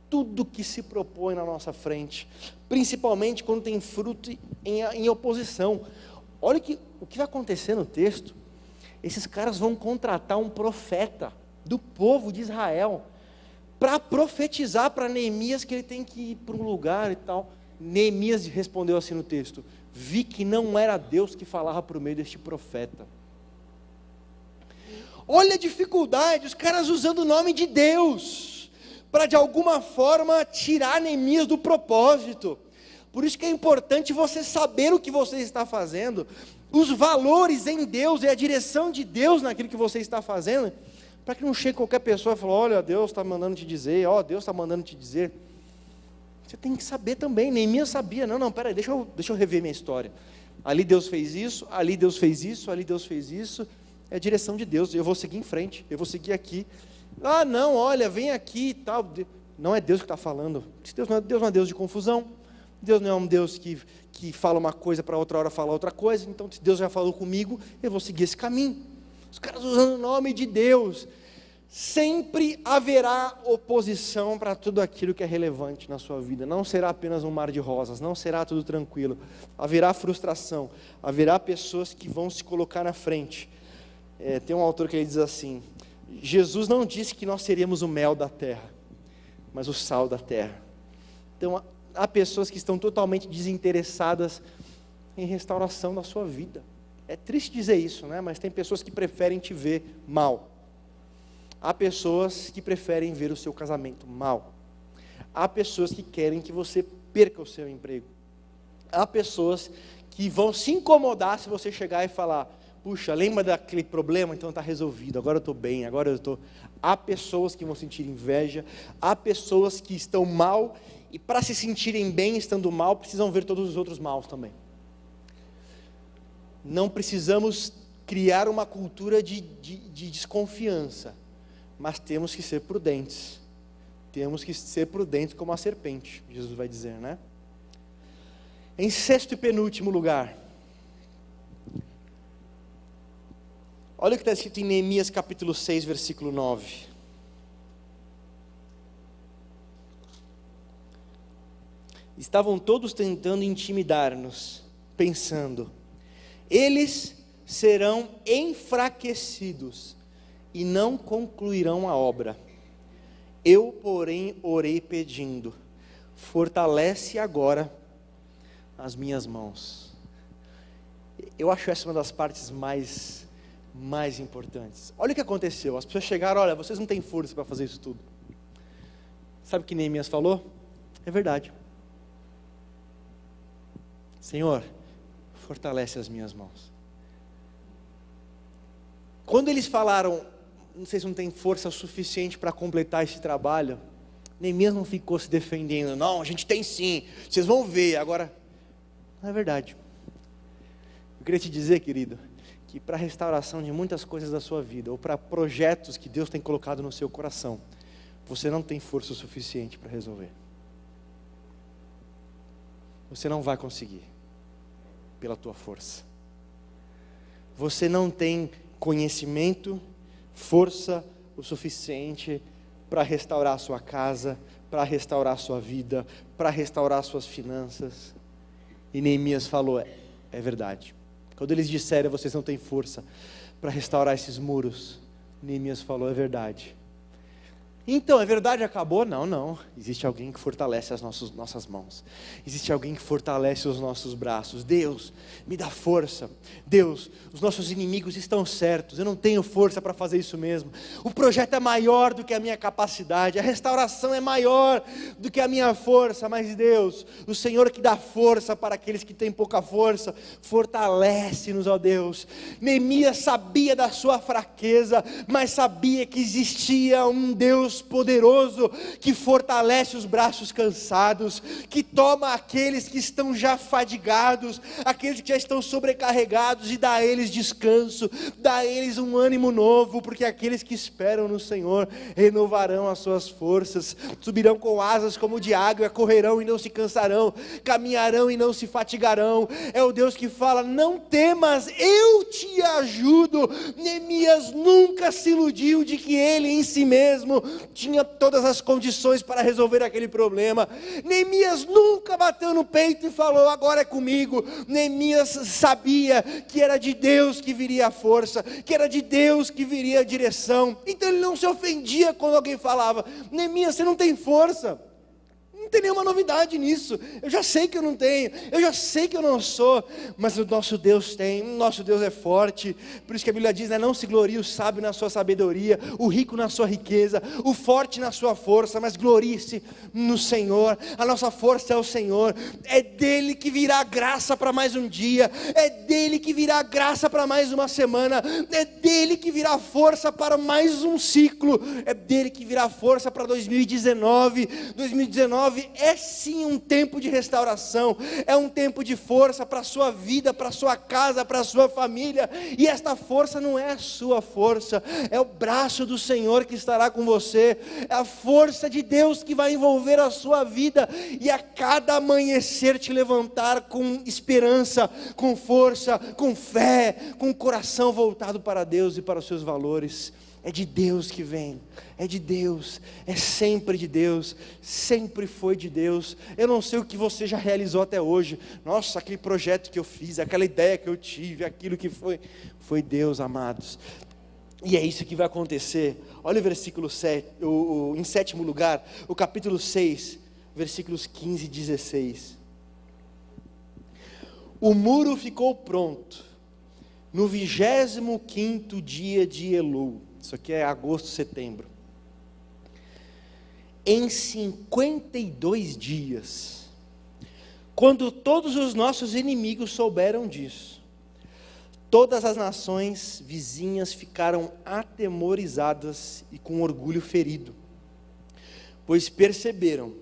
tudo que se propõe na nossa frente. Principalmente quando tem fruto em oposição. Olha o que vai acontecer no texto. Esses caras vão contratar um profeta do povo de Israel para profetizar para Neemias que ele tem que ir para um lugar e tal. Neemias respondeu assim no texto: vi que não era Deus que falava por meio deste profeta. Olha a dificuldade, os caras usando o nome de Deus para de alguma forma tirar Neemias do propósito. Por isso que é importante você saber o que você está fazendo, os valores em Deus e a direção de Deus naquilo que você está fazendo, para que não chegue qualquer pessoa e fale: olha, Deus está mandando te dizer, Deus está mandando te dizer. Você tem que saber também. Neemias sabia, peraí, deixa eu rever minha história. Ali Deus fez isso, ali Deus fez isso, ali Deus fez isso. É a direção de Deus, eu vou seguir em frente, eu vou seguir aqui. Não, olha, vem aqui e tal. Não é Deus que está falando. Deus não é Deus de confusão. Deus não é um Deus que fala uma coisa para outra hora falar outra coisa. Então, se Deus já falou comigo, eu vou seguir esse caminho. Os caras usando o nome de Deus. Sempre haverá oposição para tudo aquilo que é relevante na sua vida. Não será apenas um mar de rosas, não será tudo tranquilo. Haverá frustração, haverá pessoas que vão se colocar na frente. Tem um autor que ele diz assim: Jesus não disse que nós seríamos o mel da terra, mas o sal da terra. Então há pessoas que estão totalmente desinteressadas em restauração da sua vida. É triste dizer isso, né? Mas tem pessoas que preferem te ver mal. Há pessoas que preferem ver o seu casamento mal. Há pessoas que querem que você perca o seu emprego. Há pessoas que vão se incomodar se você chegar e falar: puxa, lembra daquele problema? Então está resolvido, agora eu estou bem, agora eu estou... Há pessoas que vão sentir inveja, há pessoas que estão mal, e para se sentirem bem estando mal, precisam ver todos os outros maus também. Não precisamos criar uma cultura de desconfiança, mas temos que ser prudentes. Temos que ser prudentes como a serpente, Jesus vai dizer, né? Em sexto e penúltimo lugar, olha o que está escrito em Neemias capítulo 6, versículo 9. Estavam todos tentando intimidar-nos, pensando: eles serão enfraquecidos e não concluirão a obra. Eu, porém, orei pedindo: fortalece agora as minhas mãos. Eu acho essa uma das partes mais importantes. Olha o que aconteceu. As pessoas chegaram: olha, vocês não têm força para fazer isso tudo. Sabe o que Neemias falou? É verdade. Senhor, fortalece as minhas mãos. Quando eles falaram: vocês não têm força suficiente para completar esse trabalho, Neemias não ficou se defendendo: não, a gente tem sim, vocês vão ver. Agora, não é verdade. Eu queria te dizer, querido, que que para a restauração de muitas coisas da sua vida, ou para projetos que Deus tem colocado no seu coração, você não tem força o suficiente para resolver. Você não vai conseguir, pela tua força. Você não tem conhecimento, força o suficiente para restaurar a sua casa, para restaurar a sua vida, para restaurar as suas finanças. E Neemias falou, é verdade. Quando eles disseram, vocês não têm força para restaurar esses muros, Neemias falou, é verdade. Então, é verdade, acabou? Não. Existe alguém que fortalece as nossas mãos. Existe alguém que fortalece os nossos braços. Deus, me dá força. Deus, os nossos inimigos estão certos. Eu não tenho força para fazer isso mesmo. O projeto é maior do que a minha capacidade. A restauração é maior do que a minha força. Mas Deus, o Senhor que dá força para aqueles que têm pouca força, fortalece-nos, ó Deus. Neemias sabia da sua fraqueza, mas sabia que existia um Deus poderoso, que fortalece os braços cansados, que toma aqueles que estão já fadigados, aqueles que já estão sobrecarregados e dá a eles descanso, dá a eles um ânimo novo, porque aqueles que esperam no Senhor renovarão as suas forças, subirão com asas como de águia, correrão e não se cansarão, caminharão e não se fatigarão. É o Deus que fala, não temas, eu te ajudo. Neemias nunca se iludiu de que ele em si mesmo tinha todas as condições para resolver aquele problema. Neemias nunca bateu no peito e falou, agora é comigo. Neemias sabia que era de Deus que viria a força, que era de Deus que viria a direção. Então ele não se ofendia quando alguém falava, Neemias, você não tem força. Não tem nenhuma novidade nisso. Eu já sei que eu não tenho, eu já sei que eu não sou, mas o nosso Deus tem, o nosso Deus é forte. Por isso que a Bíblia diz, né, não se glorie o sábio na sua sabedoria, o rico na sua riqueza, o forte na sua força, mas glorie-se no Senhor. A nossa força é o Senhor, é dele que virá graça para mais um dia, é dele que virá graça para mais uma semana, é dele que virá força para mais um ciclo, é dele que virá força para 2019. 2019 é sim um tempo de restauração, é um tempo de força para a sua vida, para a sua casa, para a sua família, e esta força não é a sua força, é o braço do Senhor que estará com você, é a força de Deus que vai envolver a sua vida, e a cada amanhecer te levantar com esperança, com força, com fé, com o coração voltado para Deus e para os seus valores. É de Deus que vem, é de Deus, é sempre de Deus, sempre foi de Deus. Eu não sei o que você já realizou até hoje, nossa, aquele projeto que eu fiz, aquela ideia que eu tive, aquilo que foi Deus, amados. E é isso que vai acontecer. Olha o versículo 7, em sétimo lugar, o capítulo 6, versículos 15 e 16. O muro ficou pronto no 25º dia de Elul. Isso aqui é agosto, setembro. Em 52 dias, quando todos os nossos inimigos souberam disso, todas as nações vizinhas ficaram atemorizadas e com orgulho ferido, pois perceberam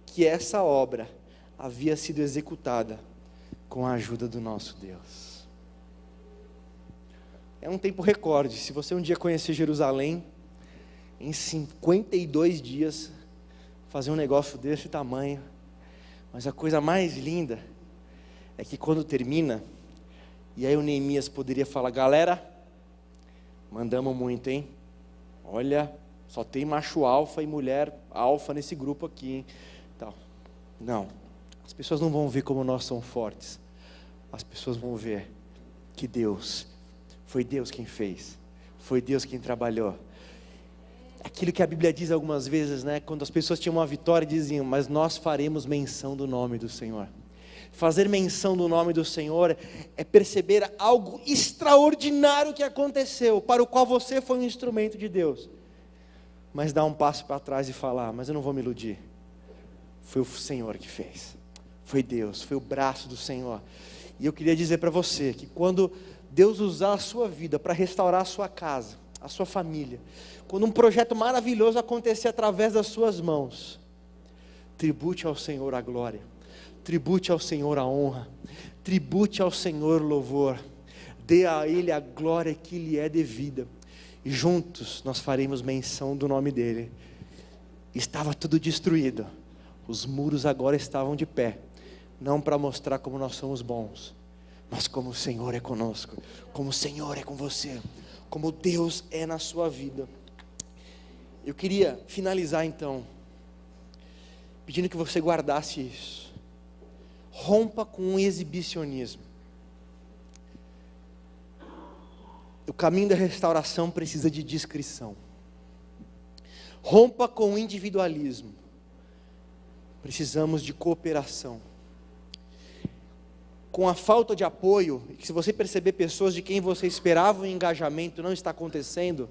que essa obra havia sido executada com a ajuda do nosso Deus. É um tempo recorde. Se você um dia conhecer Jerusalém, em 52 dias, fazer um negócio desse tamanho. Mas a coisa mais linda é que quando termina, e aí o Neemias poderia falar, galera, mandamos muito, hein? Olha, só tem macho alfa e mulher alfa nesse grupo aqui, hein? Então, não, as pessoas não vão ver como nós somos fortes. As pessoas vão ver que foi Deus quem fez, foi Deus quem trabalhou. Aquilo que a Bíblia diz algumas vezes, né? Quando as pessoas tinham uma vitória, diziam, mas nós faremos menção do nome do Senhor. Fazer menção do nome do Senhor é perceber algo extraordinário que aconteceu, para o qual você foi um instrumento de Deus. Mas dar um passo para trás e falar, mas eu não vou me iludir. Foi o Senhor que fez, foi Deus, foi o braço do Senhor. E eu queria dizer para você, que quando Deus usar a sua vida para restaurar a sua casa, a sua família, quando um projeto maravilhoso acontecer através das suas mãos, tribute ao Senhor a glória, tribute ao Senhor a honra, tribute ao Senhor o louvor. dê a Ele a glória que lhe é devida, e juntos nós faremos menção do nome dEle. Estava tudo destruído, os muros agora estavam de pé, não para mostrar como nós somos bons, mas como o Senhor é conosco, como o Senhor é com você, como Deus é na sua vida. Eu queria finalizar então, pedindo que você guardasse isso. Rompa com o exibicionismo. O caminho da restauração precisa de discrição. Rompa com o individualismo. Precisamos de cooperação. Com a falta de apoio, se você perceber pessoas de quem você esperava o engajamento não está acontecendo,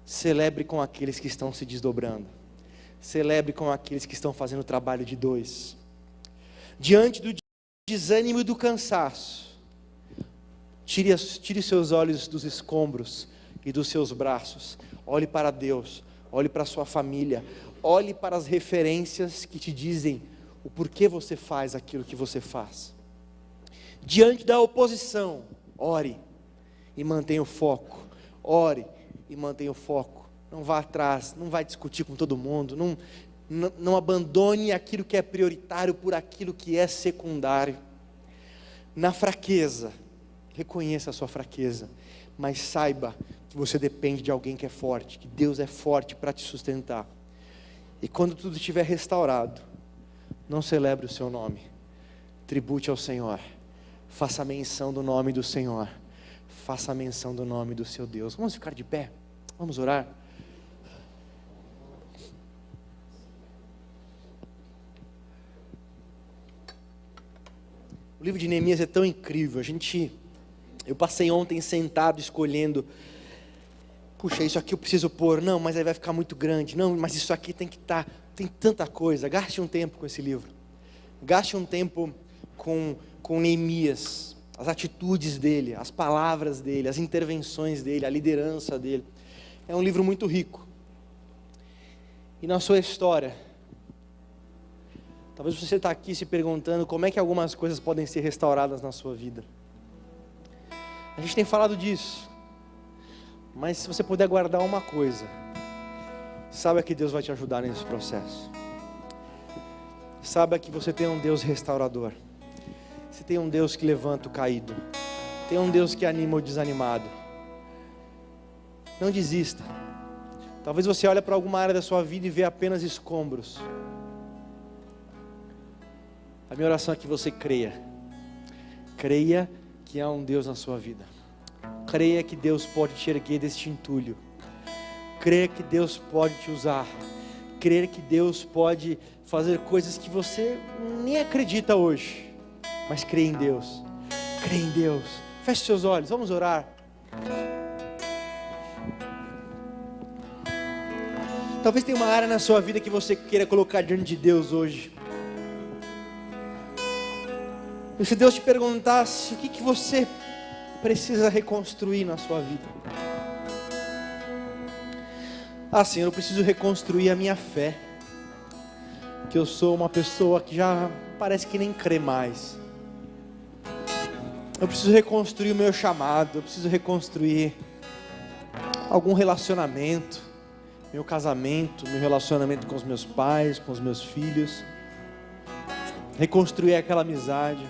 celebre com aqueles que estão se desdobrando. Celebre com aqueles que estão fazendo o trabalho de dois. Diante do desânimo e do cansaço, tire seus olhos dos escombros e dos seus braços. Olhe para Deus, olhe para a sua família, olhe para as referências que te dizem o porquê você faz aquilo que você faz. Diante da oposição, ore e mantenha o foco. Ore e mantenha o foco. Não vá atrás, não vai discutir com todo mundo, não abandone aquilo que é prioritário por aquilo que é secundário. Na fraqueza, reconheça a sua fraqueza, mas saiba que você depende de alguém que é forte, que Deus é forte para te sustentar. E quando tudo estiver restaurado, não celebre o seu nome, tribute ao Senhor, faça menção do nome do Senhor, faça menção do nome do seu Deus. Vamos ficar de pé, vamos orar. O livro de Neemias é tão incrível. Eu passei ontem sentado escolhendo, puxa, isso aqui eu preciso pôr, não, mas aí vai ficar muito grande, não, mas isso aqui tem que estar, tem tanta coisa. Gaste um tempo com esse livro, gaste um tempo com Neemias, as atitudes dele, as palavras dele, as intervenções dele, a liderança dele. É um livro muito rico. E na sua história, talvez você está aqui se perguntando como é que algumas coisas podem ser restauradas na sua vida. A gente tem falado disso, mas se você puder guardar uma coisa, saiba que Deus vai te ajudar nesse processo. Saiba que você tem um Deus restaurador. Você tem um Deus que levanta o caído. Tem um Deus que anima o desanimado. Não desista. Talvez você olhe para alguma área da sua vida e vê apenas escombros. A minha oração é que você creia. Creia que há um Deus na sua vida. Creia que Deus pode te erguer deste entulho. Creia que Deus pode te usar. Creia que Deus pode fazer coisas que você nem acredita hoje. Mas creia em Deus. Creia em Deus. Feche seus olhos, vamos orar. Talvez tenha uma área na sua vida que você queira colocar diante de Deus hoje. E se Deus te perguntasse o que você precisa reconstruir na sua vida? Ah, Senhor, eu preciso reconstruir a minha fé. Que eu sou uma pessoa que já parece que nem crê mais. Eu preciso reconstruir o meu chamado. Eu preciso reconstruir algum relacionamento. Meu casamento, meu relacionamento com os meus pais, com os meus filhos. Reconstruir aquela amizade.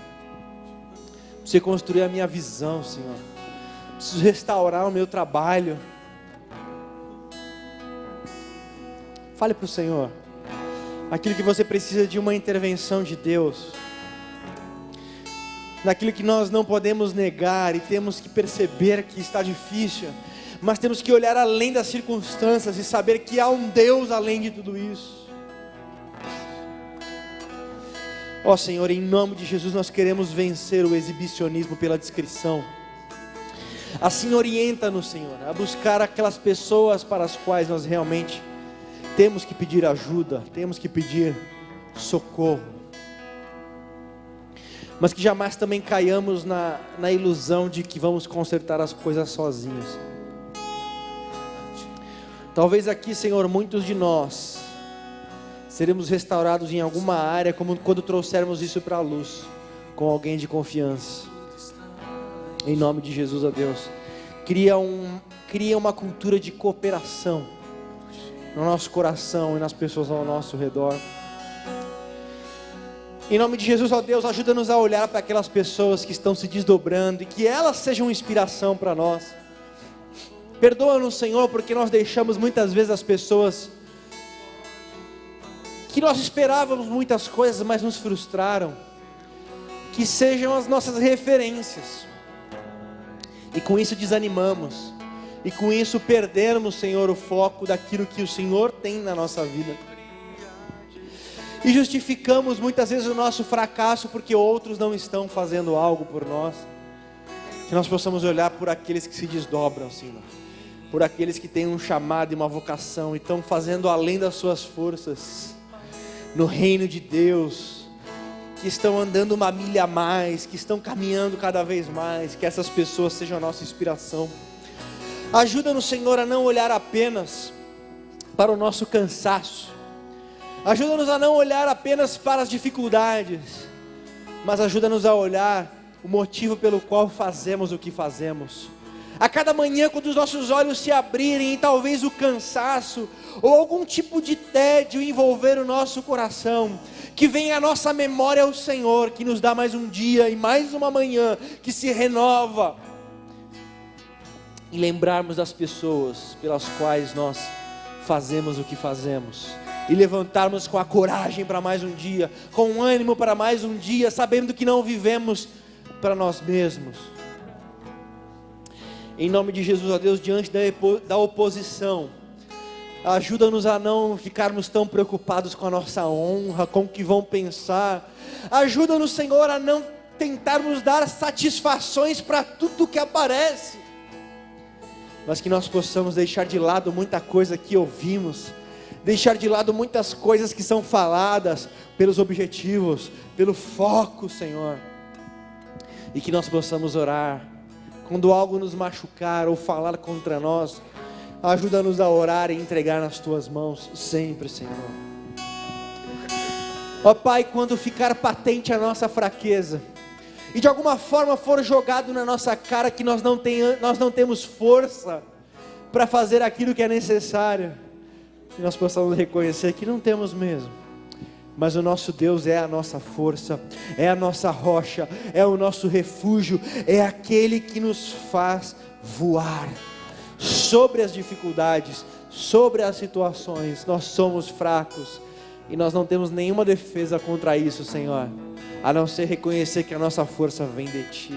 Preciso construir a minha visão, Senhor. Preciso restaurar o meu trabalho. Fale para o Senhor. Aquilo que você precisa de uma intervenção de Deus. Naquilo que nós não podemos negar e temos que perceber que está difícil. Mas temos que olhar além das circunstâncias e saber que há um Deus além de tudo isso. Ó Senhor, em nome de Jesus nós queremos vencer o exibicionismo pela descrição. Assim orienta-nos, Senhor, a buscar aquelas pessoas para as quais nós realmente temos que pedir ajuda, temos que pedir socorro. Mas que jamais também caiamos na ilusão de que vamos consertar as coisas sozinhos. Talvez aqui, Senhor, muitos de nós seremos restaurados em alguma área, como quando trouxermos isso para a luz, com alguém de confiança. Em nome de Jesus, ó Deus, cria uma cultura de cooperação no nosso coração e nas pessoas ao nosso redor. Em nome de Jesus, ó Deus, ajuda-nos a olhar para aquelas pessoas que estão se desdobrando e que elas sejam inspiração para nós. Perdoa-nos, Senhor, porque nós deixamos muitas vezes as pessoas que nós esperávamos muitas coisas, mas nos frustraram, que sejam as nossas referências, e com isso desanimamos, e com isso perdermos, Senhor, o foco daquilo que o Senhor tem na nossa vida, e justificamos muitas vezes o nosso fracasso, porque outros não estão fazendo algo por nós. Que nós possamos olhar por aqueles que se desdobram, Senhor, por aqueles que têm um chamado e uma vocação, e estão fazendo além das suas forças, no reino de Deus, que estão andando uma milha a mais, que estão caminhando cada vez mais, que essas pessoas sejam a nossa inspiração. Ajuda-nos, Senhor, a não olhar apenas para o nosso cansaço, ajuda-nos a não olhar apenas para as dificuldades, mas ajuda-nos a olhar o motivo pelo qual fazemos o que fazemos. A cada manhã, quando os nossos olhos se abrirem e talvez o cansaço ou algum tipo de tédio envolver o nosso coração, que venha à nossa memória o Senhor, que nos dá mais um dia e mais uma manhã que se renova, e lembrarmos das pessoas pelas quais nós fazemos o que fazemos, e levantarmos com a coragem para mais um dia, com o ânimo para mais um dia, sabendo que não vivemos para nós mesmos. Em nome de Jesus, ó Deus, diante da oposição, ajuda-nos a não ficarmos tão preocupados com a nossa honra, com o que vão pensar. Ajuda-nos, Senhor, a não tentarmos dar satisfações para tudo que aparece, mas que nós possamos deixar de lado muita coisa que ouvimos, deixar de lado muitas coisas que são faladas pelos objetivos, pelo foco, Senhor, e que nós possamos orar. Quando algo nos machucar ou falar contra nós, ajuda-nos a orar e entregar nas Tuas mãos sempre, Senhor. Ó Pai, quando ficar patente a nossa fraqueza, e de alguma forma for jogado na nossa cara que nós não temos força para fazer aquilo que é necessário, que nós possamos reconhecer que não temos mesmo, mas o nosso Deus é a nossa força, é a nossa rocha, é o nosso refúgio, é aquele que nos faz voar sobre as dificuldades, sobre as situações. Nós somos fracos e nós não temos nenhuma defesa contra isso, Senhor, a não ser reconhecer que a nossa força vem de Ti.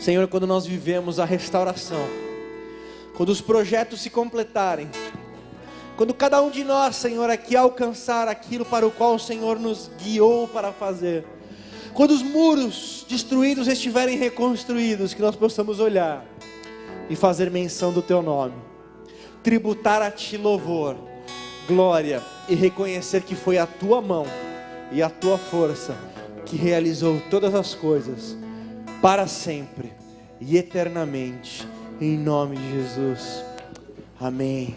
Senhor, quando nós vivemos a restauração, quando os projetos se completarem, quando cada um de nós, Senhor, aqui alcançar aquilo para o qual o Senhor nos guiou para fazer, quando os muros destruídos estiverem reconstruídos, que nós possamos olhar e fazer menção do Teu nome, tributar a Ti louvor, glória, e reconhecer que foi a Tua mão e a Tua força que realizou todas as coisas para sempre e eternamente, em nome de Jesus, amém.